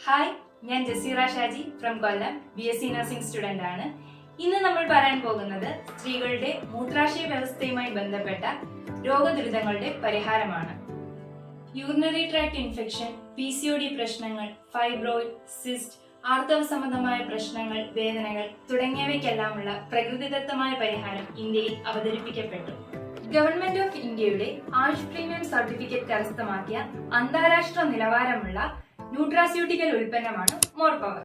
Hi, ഞാൻ Jaseera Shaji from Kollam, BSc nursing student ആണ്. ഇന്ന് നമ്മൾ പറയാൻ പോകുന്നത് സ്ത്രീകളുടെ മൂത്രാശയ വ്യവസ്ഥയുമായി ബന്ധപ്പെട്ട രോഗദുരിതങ്ങളുടെ പരിഹാരമാണ്. യൂറിനറി ട്രാക്ട് ഇൻഫെക്ഷൻ, PCOD പ്രശ്നങ്ങൾ, ഫൈബ്രോയിഡ്, സിസ്റ്റ്, ആർത്തവ സംബന്ധമായ പ്രശ്നങ്ങൾ, വേദനകൾ തുടങ്ങിയവയ്ക്കെല്ലാമുള്ള പ്രകൃതിദത്തമായ പരിഹാരം ഇന്ത്യയിൽ അവതരിപ്പിക്കപ്പെട്ടു. ഗവൺമെന്റ് ഓഫ് ഇന്ത്യയുടെ ആയുഷ് പ്രീമിയം സർട്ടിഫിക്കറ്റ് കരസ്ഥമാക്കിയ അന്താരാഷ്ട്ര നിലവാരമുള്ള ന്യൂട്രാസ്യൂട്ടിക്കൽ ഉൽപ്പന്നമാണ് മോർ പവർ.